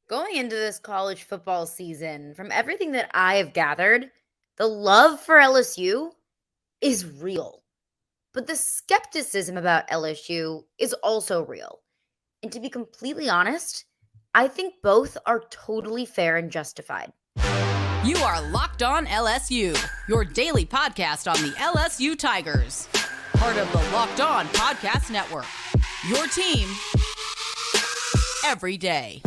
Going into this college football season, from everything that I have gathered, the love for LSU is real. But the skepticism about LSU is also real. And to be completely honest, I think both are totally fair and justified. You are Locked On LSU, your daily podcast on the LSU Tigers. Part of the Locked On Podcast Network. Your team every day.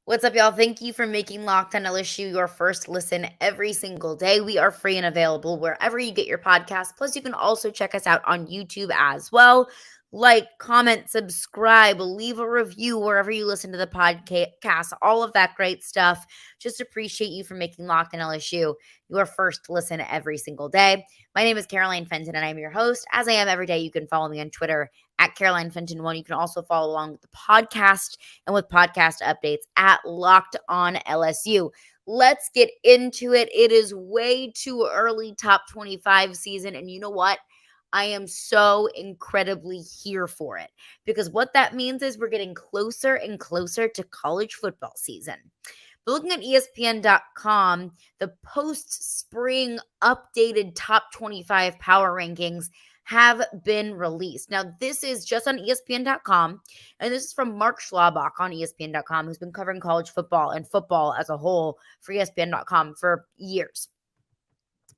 What's up, y'all? Thank you for making Locked On LSU your first listen every single day. We are free and available wherever you get your podcasts. Plus, you can also check us out on YouTube as well. Like, comment, subscribe, leave a review wherever you listen to the podcast, all of that great stuff. Just appreciate you for making Locked On LSU your first listen every single day. My name is Caroline Fenton, and I'm your host. As I am every day, you can follow me on Twitter at Caroline Fenton1. You can also follow along with the podcast and with podcast updates at Locked On LSU. Let's get into it. It is way too early top 25 season, and you know what? I am so incredibly here for it because what that means is we're getting closer and closer to college football season. But looking at ESPN.com, the post-spring updated top 25 power rankings have been released. Now, this is just on ESPN.com, and this is from Mark Schlabach on ESPN.com, who's been covering college football and football as a whole for ESPN.com for years.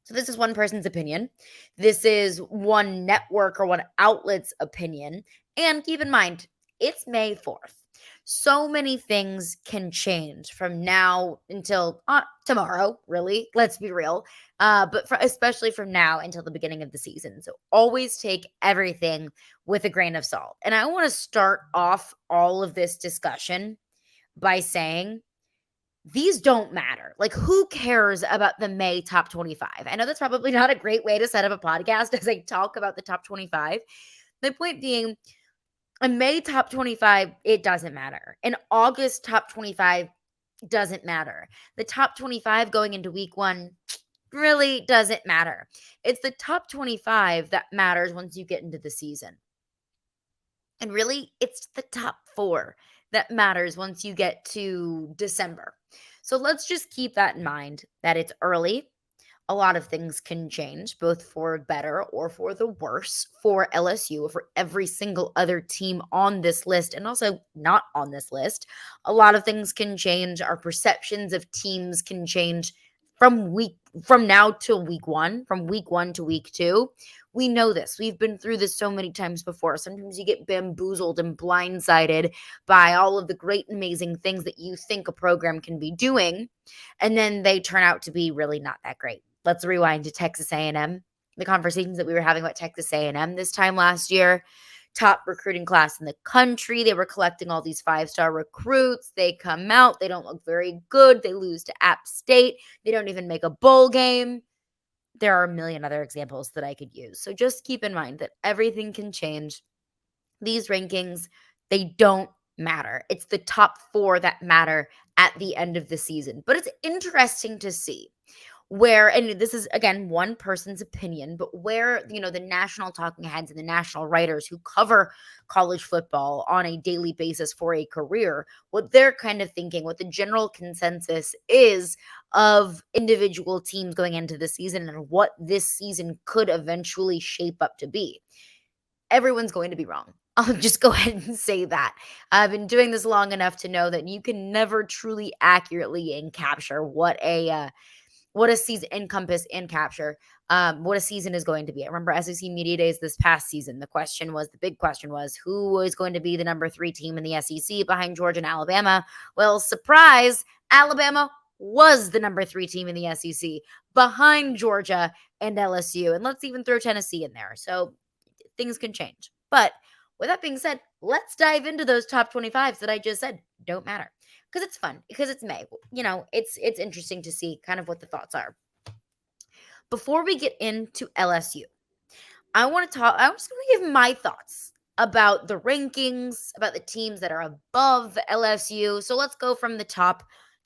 So this is one person's opinion. This is one network or one outlet's opinion. And keep in mind, it's May 4th. So many things can change from now until tomorrow, really. Let's be real. Especially from now until the beginning of the season. So always take everything with a grain of salt. And I want to start off all of this discussion by saying these don't matter. Like, who cares about the May top 25? I know that's probably not a great way to set up a podcast as I talk about the top 25. My point being, a May top 25, it doesn't matter. An August top 25 doesn't matter. The top 25 going into week one really doesn't matter. It's the top 25 that matters once you get into the season. And really, it's the top 4 that matters once you get to December. So let's just keep that in mind that it's early. A lot of things can change, both for better or for the worse for LSU or for every single other team on this list and also not on this list. A lot of things can change. Our perceptions of teams can change from now till week 1, from week 1 to week 2. We know this. We've been through this so many times before. Sometimes you get bamboozled and blindsided by all of the great and amazing things that you think a program can be doing, and then they turn out to be really not that great. Let's rewind to Texas A&M, the conversations that we were having about Texas A&M this time last year. Top recruiting class in the country. They were collecting all these 5-star recruits. They come out. They don't look very good. They lose to App State. They don't even make a bowl game. There are a million other examples that I could use. So just keep in mind that everything can change. These rankings, they don't matter. It's the top 4 that matter at the end of the season. But it's interesting to see where, and this is, again, one person's opinion, but where, the national talking heads and the national writers who cover college football on a daily basis for a career, what they're kind of thinking, what the general consensus is of individual teams going into the season and what this season could eventually shape up to be. Everyone's going to be wrong. I'll just go ahead and say that. I've been doing this long enough to know that you can never truly accurately capture what a season encompass and capture what a season is going to be. I remember SEC Media Days this past season. The big question was who was going to be the number 3 team in the SEC behind Georgia and Alabama. Well, surprise, Alabama was the number 3 team in the SEC behind Georgia and LSU. And let's even throw Tennessee in there. So things can change. But with that being said, let's dive into those top 25s that I just said don't matter. Because it's fun, because it's May. It's interesting to see kind of what the thoughts are. Before we get into LSU, I'm just going to give my thoughts about the rankings, about the teams that are above LSU. So let's go from the top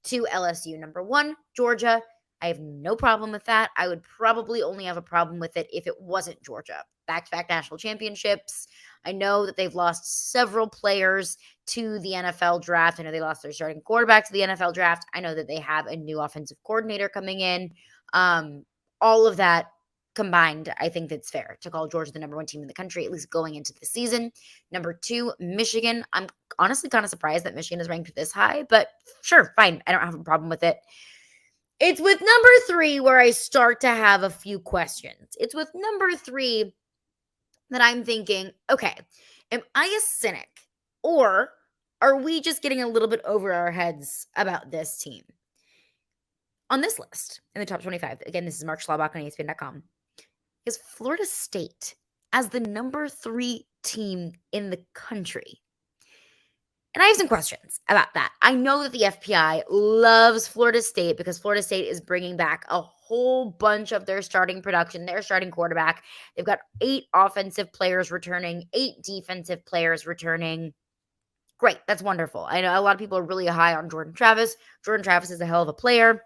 to LSU. Number 1, Georgia. I have no problem with that. I would probably only have a problem with it if it wasn't Georgia. Back-to-back national championships. I know that they've lost several players to the NFL draft. I know they lost their starting quarterback to the NFL draft. I know that they have a new offensive coordinator coming in. All of that combined, I think that's fair to call Georgia the number 1 team in the country, at least going into the season. Number 2, Michigan. I'm honestly kind of surprised that Michigan is ranked this high, but sure, fine. I don't have a problem with it. It's with number 3 where I start to have a few questions. It's with number 3 that I'm thinking, okay, am I a cynic, or are we just getting a little bit over our heads about this team? On this list, in the top 25, again, this is Mark Schlabach on ESPN.com, is Florida State as the number 3 team in the country. And I have some questions about that. I know that the FPI loves Florida State because Florida State is bringing back a whole bunch of their starting production, their starting quarterback. They've got 8 offensive players returning, 8 defensive players returning. Great. That's wonderful. I know a lot of people are really high on Jordan Travis. Jordan Travis is a hell of a player.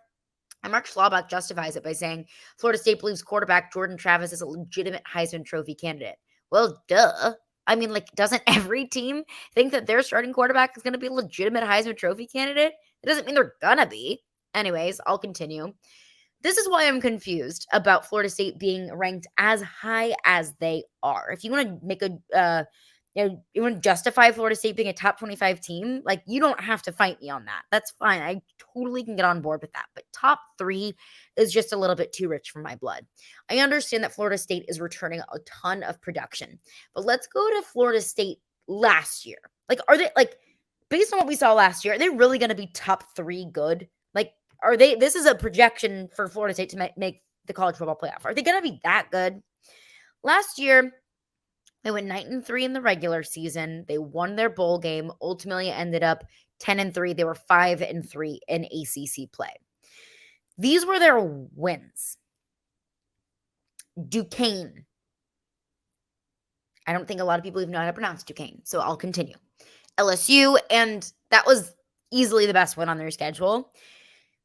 And Mark Schlabach justifies it by saying Florida State believes quarterback Jordan Travis is a legitimate Heisman Trophy candidate. Well, duh. I mean, doesn't every team think that their starting quarterback is going to be a legitimate Heisman Trophy candidate? It doesn't mean they're going to be. Anyways, I'll continue. This is why I'm confused about Florida State being ranked as high as they are. If you want to make you want to justify Florida State being a top 25 team, you don't have to fight me on that. That's fine. I totally can get on board with that. But top 3 is just a little bit too rich for my blood. I understand that Florida State is returning a ton of production, but let's go to Florida State last year. Are they, based on what we saw last year, are they really going to be top 3 good? This is a projection for Florida State to make the college football playoff. Are they going to be that good? Last year, they went 9-3 in the regular season. They won their bowl game, ultimately ended up 10-3. They were 5-3 in ACC play. These were their wins. Duquesne. I don't think a lot of people even know how to pronounce Duquesne, so I'll continue. LSU, and that was easily the best win on their schedule.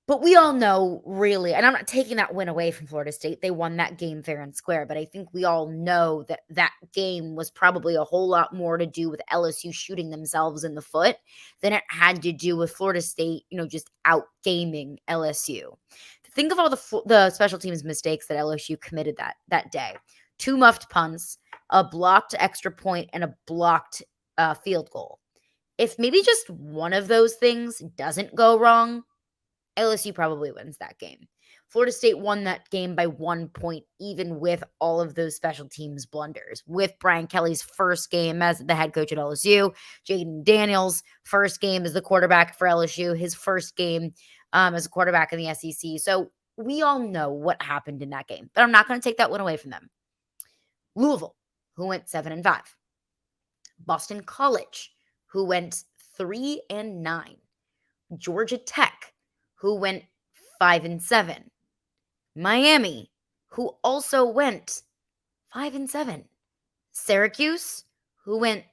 But we all know, really, and I'm not taking that win away from Florida State. They won that game fair and square, but I think we all know that that game was probably a whole lot more to do with LSU shooting themselves in the foot than it had to do with Florida State, just outgaming LSU. Think of all the special teams mistakes that LSU committed that day. 2 muffed punts, a blocked extra point, and a blocked field goal. If maybe just one of those things doesn't go wrong, LSU probably wins that game. Florida State won that game by 1 point, even with all of those special teams blunders. With Brian Kelly's first game as the head coach at LSU, Jayden Daniels' first game as the quarterback for LSU, his first game as a quarterback in the SEC. So we all know what happened in that game, but I'm not going to take that one away from them. Louisville, who went 7-5. Boston College, who went 3-9. Georgia Tech, who went 5-7. Miami, who also went 5-7. Syracuse, who went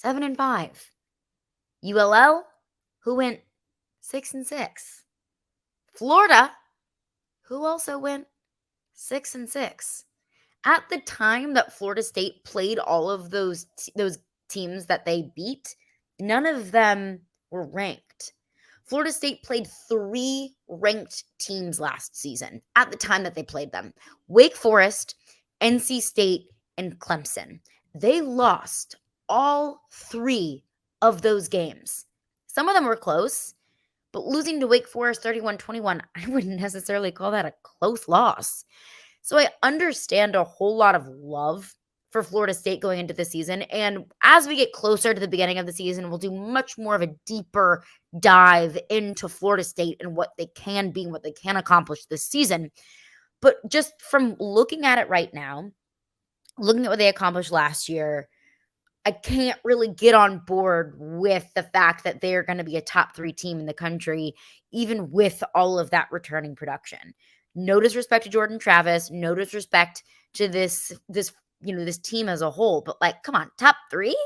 7-5. ULL, who went 6-6. Florida, who also went 6-6. At the time that Florida State played all of those teams that they beat, none of them were ranked. Florida State played 3 ranked teams last season at the time that they played them. Wake Forest, NC State, and Clemson. They lost all 3 of those games. Some of them were close, but losing to Wake Forest 31-21, I wouldn't necessarily call that a close loss. So I understand a whole lot of love for Florida State going into the season. And as we get closer to the beginning of the season, we'll do much more of a deeper dive into Florida State and what they can be and what they can accomplish this season. But just from looking at it right now, looking at what they accomplished last year, I can't really get on board with the fact that they're going to be a top 3 team in the country, even with all of that returning production. No disrespect to Jordan Travis, no disrespect to this team as a whole, but come on, top 3?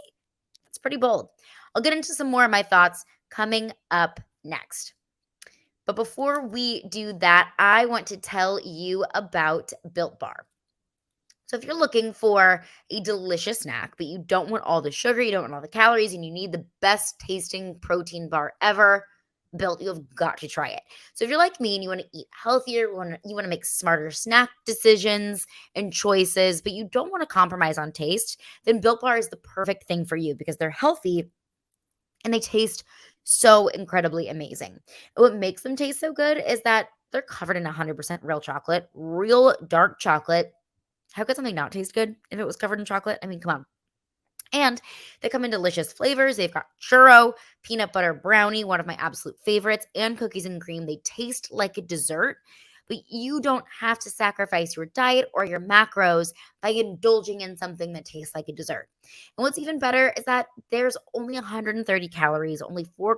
That's pretty bold. I'll get into some more of my thoughts coming up next. But before we do that, I want to tell you about Built Bar. So if you're looking for a delicious snack, but you don't want all the sugar, you don't want all the calories, and you need the best tasting protein bar ever, Built, you've got to try it. So if you're like me and you want to eat healthier, you want to make smarter snack decisions and choices, but you don't want to compromise on taste, then Built Bar is the perfect thing for you because they're healthy and they taste so incredibly amazing. And what makes them taste so good is that they're covered in 100% real chocolate, real dark chocolate. How could something not taste good if it was covered in chocolate? I mean, come on. And they come in delicious flavors. They've got churro, peanut butter brownie, one of my absolute favorites, and cookies and cream. They taste like a dessert, but you don't have to sacrifice your diet or your macros by indulging in something that tastes like a dessert. And what's even better is that there's only 130 calories, only 4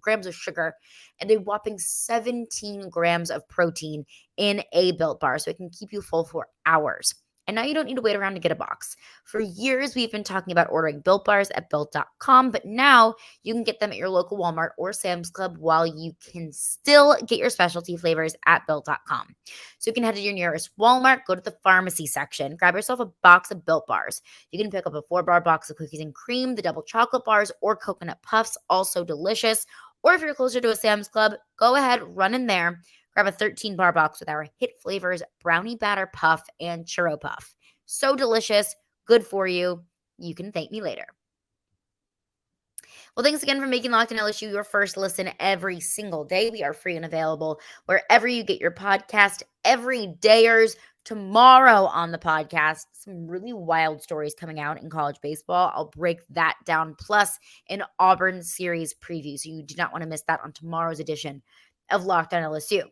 grams of sugar, and a whopping 17 grams of protein in a Built Bar, so it can keep you full for hours. And now you don't need to wait around to get a box. For years, we've been talking about ordering Built Bars at Built.com, but now you can get them at your local Walmart or Sam's Club while you can still get your specialty flavors at Built.com. So you can head to your nearest Walmart, go to the pharmacy section, grab yourself a box of Built Bars. You can pick up a 4-bar box of cookies and cream, the double chocolate bars, or coconut puffs, also delicious. Or if you're closer to a Sam's Club, go ahead, run in there. Grab a 13-bar box with our hit flavors, brownie batter puff and churro puff. So delicious, good for you. You can thank me later. Well, thanks again for making Locked On LSU your first listen every single day. We are free and available wherever you get your podcast. Every dayers. Tomorrow on the podcast, some really wild stories coming out in college baseball. I'll break that down, plus an Auburn series preview. So you do not want to miss that on tomorrow's edition of Locked On LSU.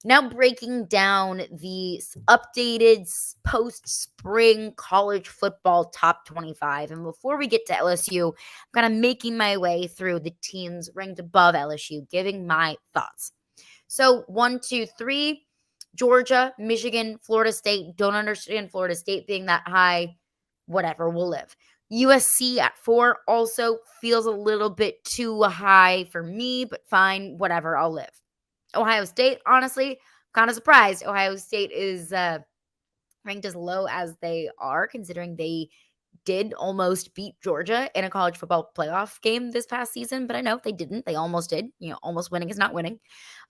Now breaking down the updated post-spring college football top 25. And before we get to LSU, I'm kind of making my way through the teams ranked above LSU, giving my thoughts. So 1, 2, 3, Georgia, Michigan, Florida State. Don't understand Florida State being that high. Whatever, we'll live. USC at 4 also feels a little bit too high for me, but fine, whatever, I'll live. Ohio State, honestly, kind of surprised Ohio State is ranked as low as they are, considering they did almost beat Georgia in a college football playoff game this past season, but I know they didn't. They almost did. Almost winning is not winning.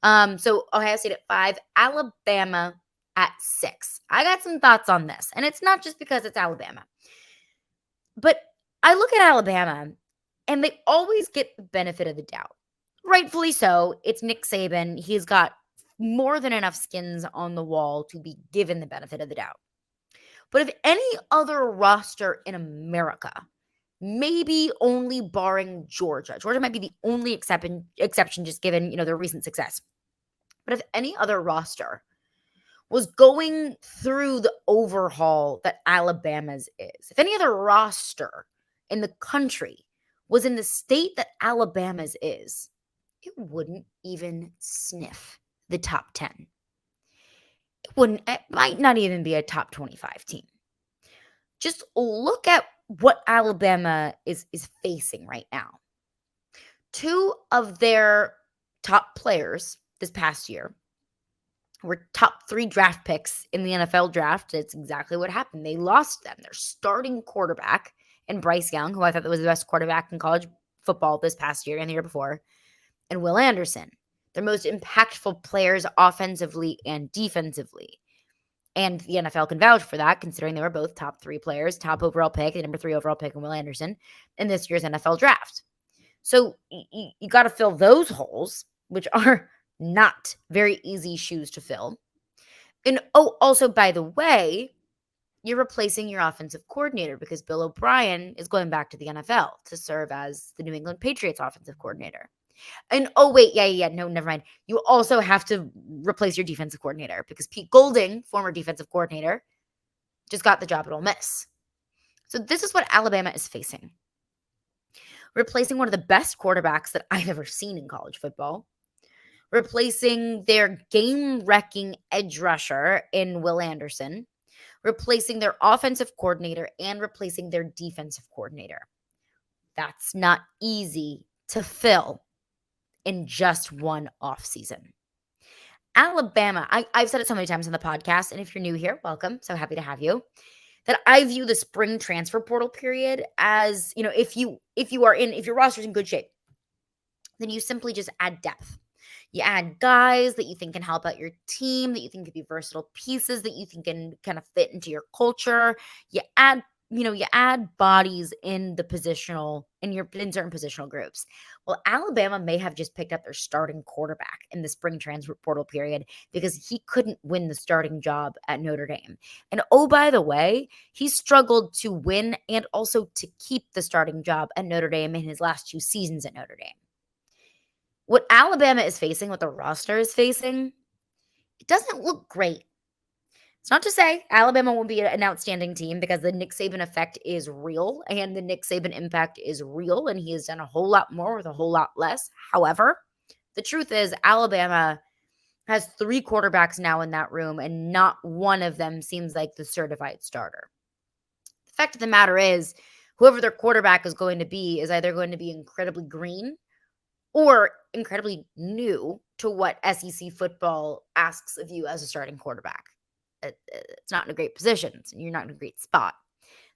So Ohio State at 5, Alabama at 6. I got some thoughts on this, and it's not just because it's Alabama. But I look at Alabama, and they always get the benefit of the doubt. Rightfully so. It's Nick Saban. He's got more than enough skins on the wall to be given the benefit of the doubt. But if any other roster in America, maybe only barring Georgia might be the only exception just given, their recent success. But if any other roster was going through the overhaul that Alabama's is, if any other roster in the country was in the state that Alabama's is, it wouldn't even sniff the top 10. It might not even be a top 25 team. Just look at what Alabama is facing right now. 2 of their top players this past year were top 3 draft picks in the NFL draft. It's exactly what happened. They lost them. Their starting quarterback, and Bryce Young, who I thought was the best quarterback in college football this past year and the year before, and Will Anderson, their most impactful players offensively and defensively. And the NFL can vouch for that, considering they were both top 3 players, top overall pick, the number 3 overall pick, and Will Anderson in this year's NFL draft. So you got to fill those holes, which are not very easy shoes to fill. And also, by the way, you're replacing your offensive coordinator because Bill O'Brien is going back to the NFL to serve as the New England Patriots offensive coordinator. And no, never mind. You also have to replace your defensive coordinator because Pete Golding, former defensive coordinator, just got the job at Ole Miss. So this is what Alabama is facing. Replacing one of the best quarterbacks that I've ever seen in college football. Replacing their game-wrecking edge rusher in Will Anderson. Replacing their offensive coordinator and replacing their defensive coordinator. That's not easy to fill in just one offseason. Alabama, I've said it so many times on the podcast, and if you're new here, welcome. So happy to have you. That I view the spring transfer portal period as, if your roster's in good shape, then you simply just add depth. You add guys that you think can help out your team, that you think could be versatile pieces, that you think can kind of fit into your culture. You add bodies in in certain positional groups. Well, Alabama may have just picked up their starting quarterback in the spring transfer portal period because he couldn't win the starting job at Notre Dame. And oh, by the way, he struggled to win and also to keep the starting job at Notre Dame in his last 2 seasons at Notre Dame. What Alabama is facing, what the roster is facing, it doesn't look great. It's not to say Alabama won't be an outstanding team because the Nick Saban effect is real and the Nick Saban impact is real, and he has done a whole lot more with a whole lot less. However, the truth is Alabama has 3 quarterbacks now in that room, and not one of them seems like the certified starter. The fact of the matter is, whoever their quarterback is going to be is either going to be incredibly green or incredibly new to what SEC football asks of you as a starting quarterback. It's not in a great position. You're not in a great spot.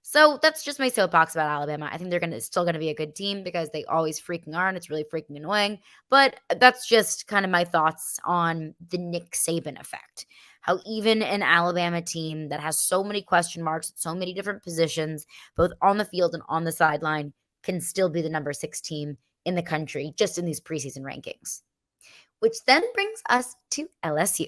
So that's just my soapbox about Alabama. I think they're still going to be a good team because they always freaking are, and it's really freaking annoying. But that's just kind of my thoughts on the Nick Saban effect. How even an Alabama team that has so many question marks at so many different positions, both on the field and on the sideline, can still be the number 6 team in the country just in these preseason rankings. Which then brings us to LSU,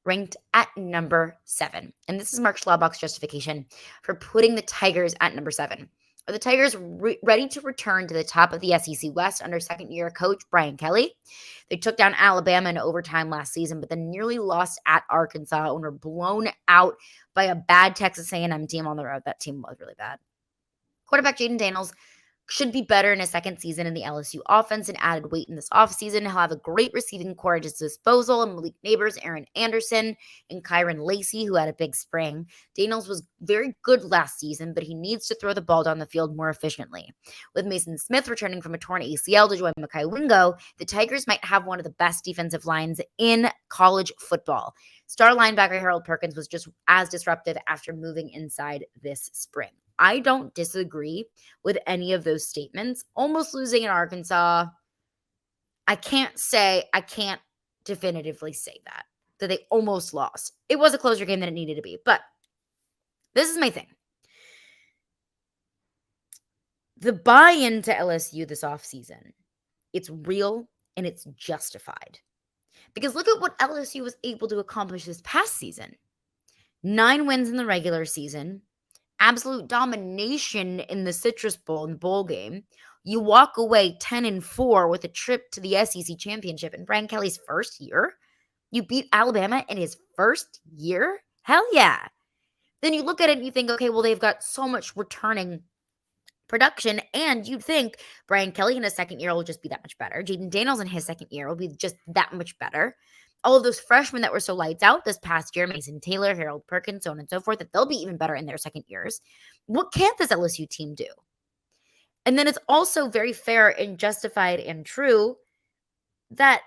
ranked at number 7. And this is Mark Schlabach's justification for putting the Tigers at number 7. Are the Tigers ready to return to the top of the SEC West under second-year coach Brian Kelly? They took down Alabama in overtime last season, but then nearly lost at Arkansas and were blown out by a bad Texas A&M team on the road. That team was really bad. Quarterback Jayden Daniels should be better in his second season in the LSU offense and added weight in this offseason. He'll have a great receiving core at his disposal, and Malik Neighbors, Aaron Anderson, and Kyron Lacey, who had a big spring. Daniels was very good last season, but he needs to throw the ball down the field more efficiently. With Mason Smith returning from a torn ACL to join Mekhi Wingo, the Tigers might have one of the best defensive lines in college football. Star linebacker Harold Perkins was just as disruptive after moving inside this spring. I don't disagree with any of those statements. Almost losing in Arkansas, I can't definitively say that they almost lost. It was a closer game than it needed to be. But this is my thing. The buy-in to LSU this offseason, it's real and it's justified. Because look at what LSU was able to accomplish this past season. 9 wins in the regular season. Absolute domination in the Citrus Bowl and bowl game. You walk away 10-4 with a trip to the SEC championship in Brian Kelly's first year. You beat Alabama in his first year? Hell yeah. Then you look at it and you think, okay, well, they've got so much returning production, and you'd think Brian Kelly in his second year will just be that much better. Jayden Daniels in his second year will be just that much better. All of those freshmen that were so lights out this past year, Mason Taylor, Harold Perkins, so on and so forth, that they'll be even better in their second years. What can't this LSU team do? And then it's also very fair and justified and true that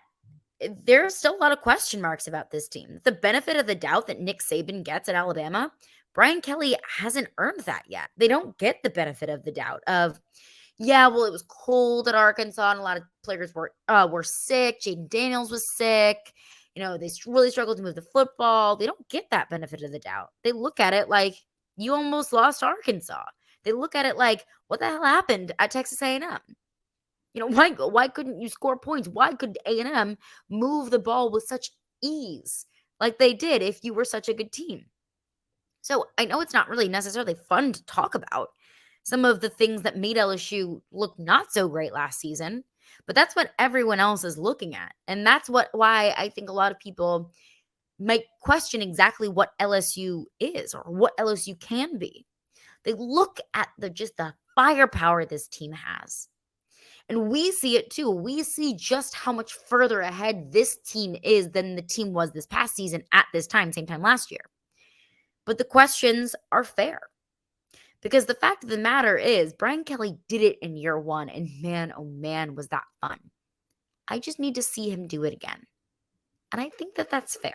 there's still a lot of question marks about this team. The benefit of the doubt that Nick Saban gets at Alabama, Brian Kelly hasn't earned that yet. They don't get the benefit of the doubt of, yeah, well, it was cold at Arkansas and a lot of players were sick. Jayden Daniels was sick. They really struggled to move the football. They don't get that benefit of the doubt. They look at it like you almost lost Arkansas. They look at it like, what the hell happened at Texas A&M? Why couldn't you score points? Why could A&M move the ball with such ease like they did if you were such a good team? So I know it's not really necessarily fun to talk about some of the things that made LSU look not so great last season, but that's what everyone else is looking at. And that's why I think a lot of people might question exactly what LSU is or what LSU can be. They look at the firepower this team has. And we see it too. We see just how much further ahead this team is than the team was this past season at this time, same time last year. But the questions are fair. Because the fact of the matter is, Brian Kelly did it in year 1, and man, oh man, was that fun. I just need to see him do it again. And I think that that's fair.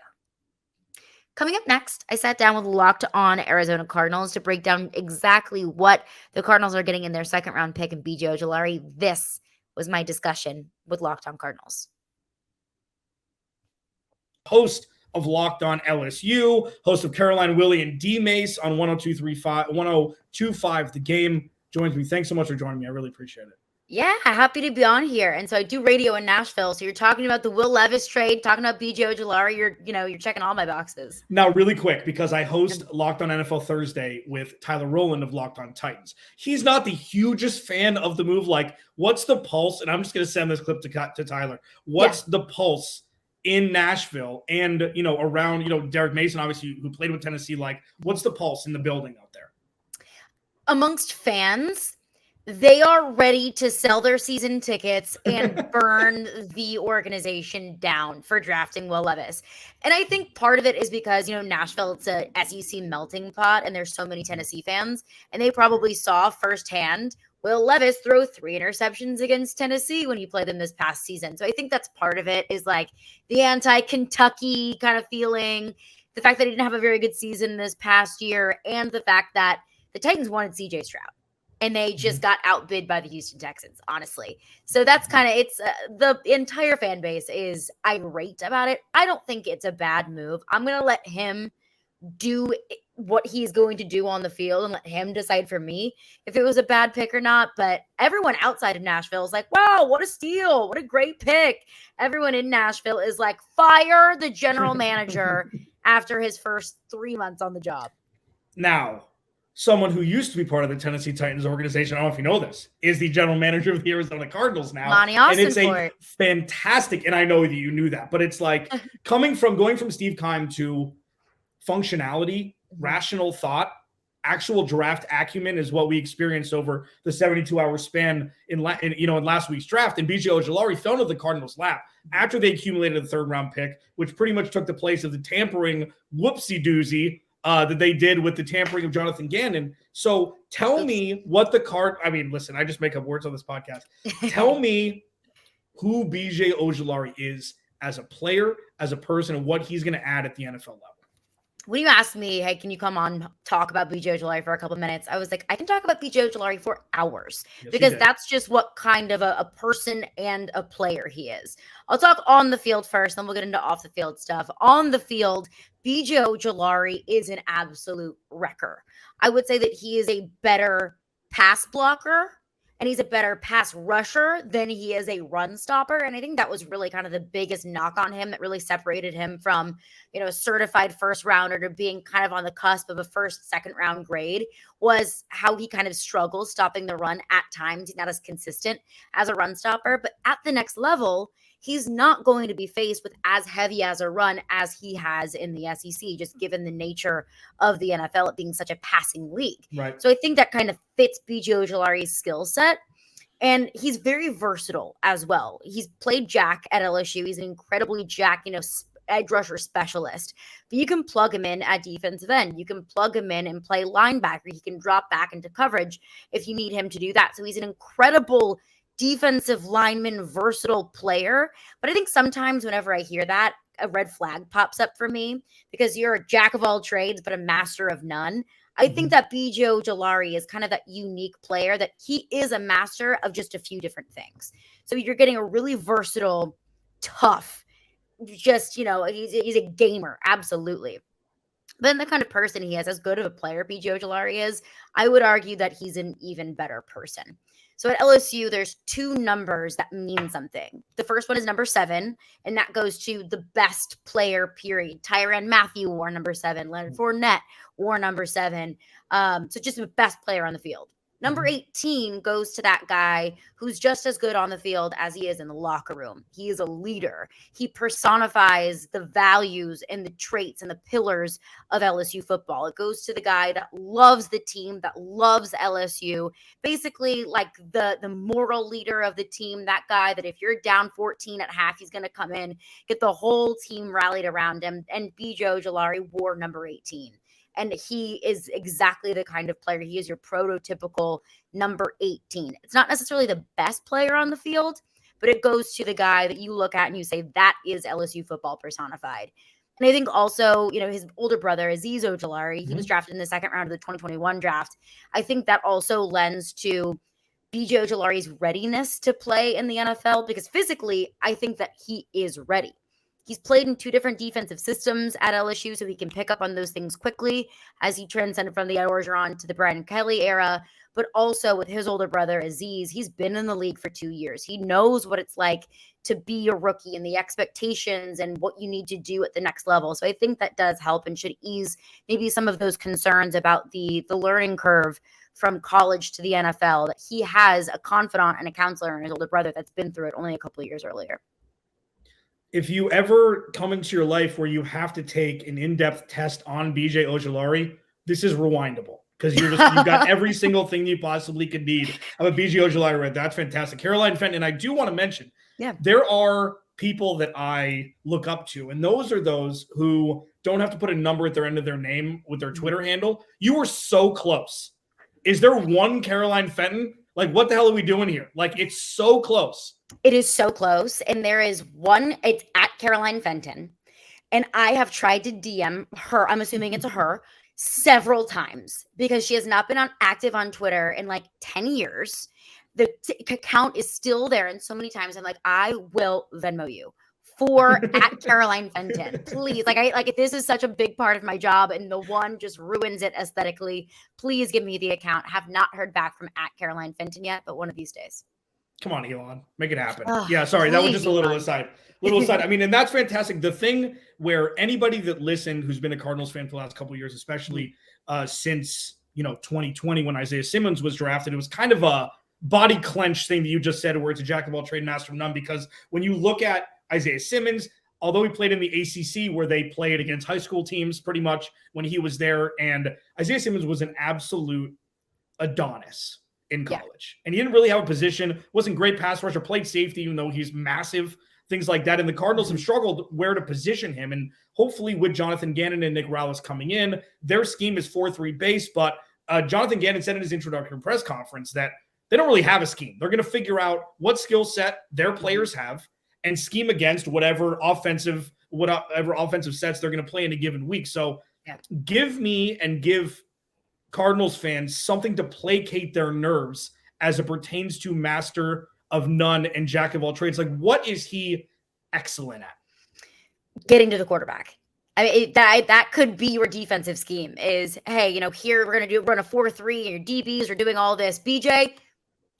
Coming up next, I sat down with Locked On Arizona Cardinals to break down exactly what the Cardinals are getting in their second round pick in BJ Ojulari. This was my discussion with Locked On Cardinals. Host of Locked On LSU, host of Caroline, Willie, and D Mace on 1025 The Game, joins me. Thanks so much for joining me. I really appreciate it. Yeah, happy to be on here. And so I do radio in Nashville. So you're talking about the Will Levis trade, talking about BJ Ojulari. You're checking all my boxes. Now, really quick, because I host Locked On NFL Thursday with Tyler Rowland of Locked On Titans. He's not the hugest fan of the move. Like, what's the pulse? And I'm just going to send this clip to Tyler. What's the pulse in Nashville and, around, Derek Mason, obviously, who played with Tennessee? Like, what's the pulse in the building out there? Amongst fans, they are ready to sell their season tickets and burn the organization down for drafting Will Levis. And I think part of it is because, Nashville, it's a SEC melting pot and there's so many Tennessee fans. And they probably saw firsthand Will Levis throw 3 interceptions against Tennessee when he played them this past season. So I think that's part of it, is like the anti-Kentucky kind of feeling, the fact that he didn't have a very good season this past year, and the fact that the Titans wanted CJ Stroud. And they just got outbid by the Houston Texans, honestly. So that's kind of, the entire fan base is irate about it. I don't think it's a bad move. I'm going to let him do what he's going to do on the field and let him decide for me if it was a bad pick or not. But everyone outside of Nashville is like, wow, what a steal. What a great pick. Everyone in Nashville is like, fire the general manager after his first 3 months on the job. Now, someone who used to be part of the Tennessee Titans organization, I don't know if you know this, is the general manager of the Arizona Cardinals now. Monty and it's fantastic, and I know that you knew that, but it's like going from Steve Keim to functionality, rational thought, actual draft acumen is what we experienced over the 72-hour span in last week's draft. And BJ Ojulari fell into the Cardinals' lap after they accumulated a third-round pick, which pretty much took the place of the tampering whoopsie-doozy that they did with the tampering of Jonathan Gannon. So tell me what listen, I just make up words on this podcast. Tell me who BJ Ojulari is as a player, as a person, and what he's going to add at the NFL level. When you asked me, hey, can you come on talk about BJ Ojulari for a couple minutes? I was like, I can talk about BJ Ojulari for hours, because that's just what kind of a person and a player he is. I'll talk on the field first, then we'll get into off the field stuff. On the field, BJ Ojulari is an absolute wrecker. I would say that he is a better pass blocker and he's a better pass rusher than he is a run stopper. And I think that was really kind of the biggest knock on him that really separated him from, a certified first rounder to being kind of on the cusp of a second round grade, was how he kind of struggles stopping the run at times. He's not as consistent as a run stopper, but at the next level, he's not going to be faced with as heavy as a run as he has in the SEC, just given the nature of the NFL, it being such a passing league. Right. So I think that kind of fits BJ Ojulari's skill set. And he's very versatile as well. He's played jack at LSU. He's an incredibly jack, edge rusher specialist. But you can plug him in at defensive end. You can plug him in and play linebacker. He can drop back into coverage if you need him to do that. So he's an incredible defensive lineman, versatile player. But I think sometimes whenever I hear that, a red flag pops up for me, because you're a jack of all trades but a master of none. I think that BJ Ojulari is kind of that unique player, that he is a master of just a few different things. So you're getting a really versatile, tough, just, he's a gamer. Absolutely. But then the kind of person he is, as good of a player BJ Ojulari is, I would argue that he's an even better person. So at LSU, there's 2 numbers that mean something. The first one is number 7, and that goes to the best player, period. Tyrann Mathieu wore number 7. Leonard Fournette wore number 7. So just the best player on the field. Number 18 goes to that guy who's just as good on the field as he is in the locker room. He is a leader. He personifies the values and the traits and the pillars of LSU football. It goes to the guy that loves the team, that loves LSU, basically like the moral leader of the team, that guy that if you're down 14 at half, he's going to come in, get the whole team rallied around him. And BJ Ojulari wore number 18. And he is exactly the kind of player. He is your prototypical number 18. It's not necessarily the best player on the field, but it goes to the guy that you look at and you say, that is LSU football personified. And I think also, his older brother, Azeez Ojulari, he was drafted in the second round of the 2021 draft. I think that also lends to BJ Ojulari's readiness to play in the NFL, because physically, I think that he is ready. He's played in 2 different defensive systems at LSU, so he can pick up on those things quickly as he transcended from the Ed Orgeron to the Brian Kelly era. But also with his older brother, Azeez, he's been in the league for 2 years. He knows what it's like to be a rookie and the expectations and what you need to do at the next level. So I think that does help and should ease maybe some of those concerns about the learning curve from college to the NFL, that he has a confidant and a counselor in his older brother that's been through it only a couple of years earlier. If you ever come into your life where you have to take an in-depth test on BJ Ojulari, this is rewindable, because you've got every single thing you possibly could need of a BJ Ojulari read. That's fantastic. Caroline Fenton, and I do want to mention, there are people that I look up to, and those are those who don't have to put a number at their end of their name with their Twitter handle. You were so close. Is there one Caroline Fenton? Like, what the hell are we doing here? Like, it's so close. It is so close. And there is one, it's at Caroline Fenton. And I have tried to DM her, I'm assuming it's a her, several times, because she has not been active on Twitter in like 10 years. The account is still there. And so many times I'm like, I will Venmo you for at Caroline Fenton, please. Like this is such a big part of my job, and the one just ruins it aesthetically. Please give me the account. Have not heard back from at Caroline Fenton yet, but one of these days. Come on, Elon, make it happen. Yeah, sorry, that was just a little aside. I mean, and that's fantastic. The thing where anybody that listened who's been a Cardinals fan for the last couple of years, especially since 2020 when Isaiah Simmons was drafted, it was kind of a body clench thing that you just said, where it's a jack of all trade, master of none. Because when you look at Isaiah Simmons, although he played in the ACC where they played against high school teams pretty much when he was there, and Isaiah Simmons was an absolute Adonis in college. And he didn't really have a position, wasn't great pass rusher, played safety, even though he's massive, things like that. And the Cardinals have struggled where to position him. And hopefully with Jonathan Gannon and Nick Rallis coming in, their scheme is 4-3 base. But Jonathan Gannon said in his introductory press conference that they don't really have a scheme. They're going to figure out what skill set their players have and scheme against whatever offensive sets they're going to play in a given week. So give me and give Cardinals fans something to placate their nerves as it pertains to master of none and jack of all trades. Like, what is he excellent at? Getting to the quarterback. I mean, that could be your defensive scheme is, hey, here we're going to run a 4-3 and your DBs are doing all this. BJ,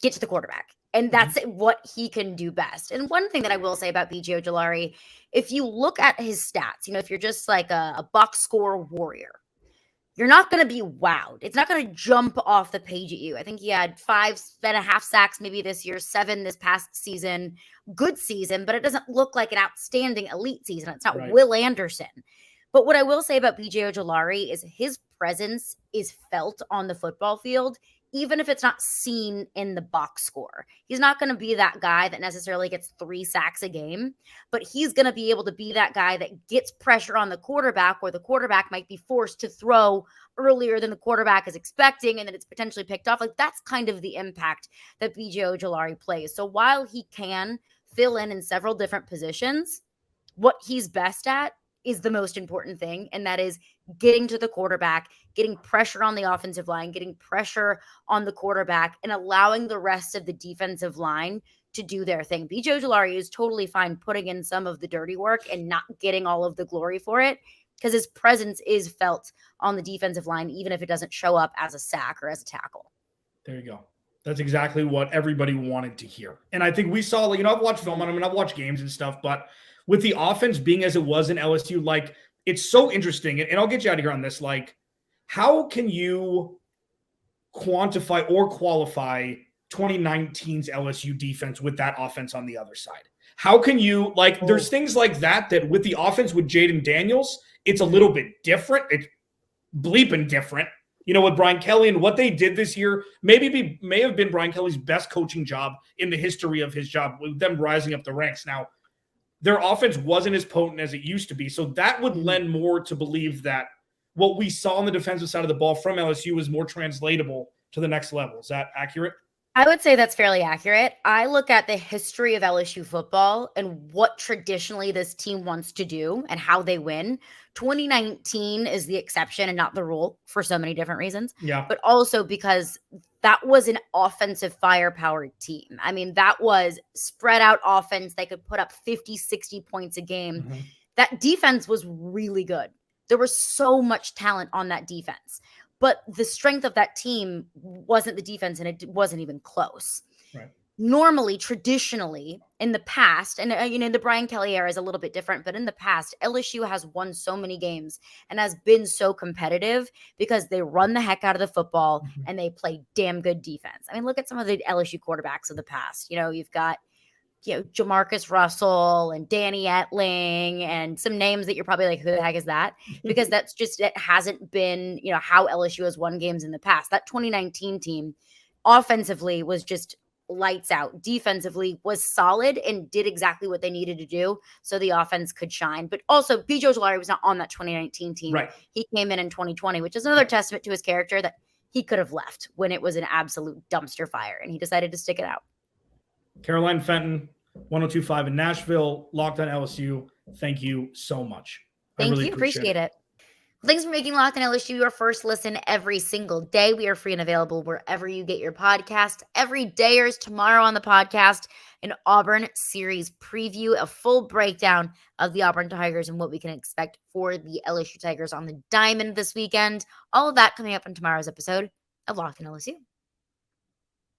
get to the quarterback. And that's what he can do best. And one thing that I will say about BJ Ojulari, if you look at his stats, if you're just like a box score warrior, you're not going to be wowed. It's not going to jump off the page at you. I think he had 5.5 sacks maybe this year, 7 this past season. Good season, but it doesn't look like an outstanding elite season. It's not Will Anderson. But what I will say about BJ Ojulari is his presence is felt on the football field, even if it's not seen in the box score. He's not going to be that guy that necessarily gets 3 sacks a game, but he's going to be able to be that guy that gets pressure on the quarterback, where the quarterback might be forced to throw earlier than the quarterback is expecting, and then it's potentially picked off. Like, that's kind of the impact that BJ Ojulari plays. So while he can fill in several different positions, what he's best at is the most important thing, and that is getting to the quarterback, getting pressure on the offensive line, getting pressure on the quarterback, and allowing the rest of the defensive line to do their thing. BJ Ojulari is totally fine putting in some of the dirty work and not getting all of the glory for it, because his presence is felt on the defensive line, even if it doesn't show up as a sack or as a tackle. There you go. That's exactly what everybody wanted to hear. And I think we saw, I've watched film on him and I've watched games and stuff, but with the offense being as it was in LSU, it's so interesting. And I'll get you out of here on this. How can you quantify or qualify 2019's LSU defense with that offense on the other side? How can you, there's things like that with the offense with Jayden Daniels, it's a little bit different. It's bleeping different. With Brian Kelly and what they did this year, may have been Brian Kelly's best coaching job in the history of his job, with them rising up the ranks. Now, their offense wasn't as potent as it used to be. So that would lend more to believe that what we saw on the defensive side of the ball from LSU is more translatable to the next level. Is that accurate? I would say that's fairly accurate. I look at the history of LSU football and what traditionally this team wants to do and how they win. 2019 is the exception and not the rule for so many different reasons, Yeah. but also because that was an offensive firepower team. I mean, that was spread out offense. They could put up 50, 60 points a game. Mhm. That defense was really good. There was so much talent on that defense. But the strength of that team wasn't the defense, and it wasn't even close. Right. Normally, traditionally, in the past, and the Brian Kelly era is a little bit different, but in the past, LSU has won so many games and has been so competitive because they run the heck out of the football Mhm. and they play damn good defense. I mean, look at some of the LSU quarterbacks of the past. You've got Jamarcus Russell and Danny Etling and some names that you're probably like, who the heck is that? Because that's just, it hasn't been, how LSU has won games in the past. That 2019 team offensively was just lights out. Defensively was solid and did exactly what they needed to do so the offense could shine. But also, Ojulari was not on that 2019 team. Right. He came in 2020, which is another testament to his character that he could have left when it was an absolute dumpster fire, and he decided to stick it out. Caroline Fenton, 102.5 in Nashville, Locked on LSU. Thank you so much. Thank you. Appreciate it. Thanks for making Locked on LSU your first listen every single day. We are free and available wherever you get your podcast. Every day is tomorrow on the podcast, an Auburn series preview, a full breakdown of the Auburn Tigers and what we can expect for the LSU Tigers on the diamond this weekend. All of that coming up in tomorrow's episode of Locked on LSU.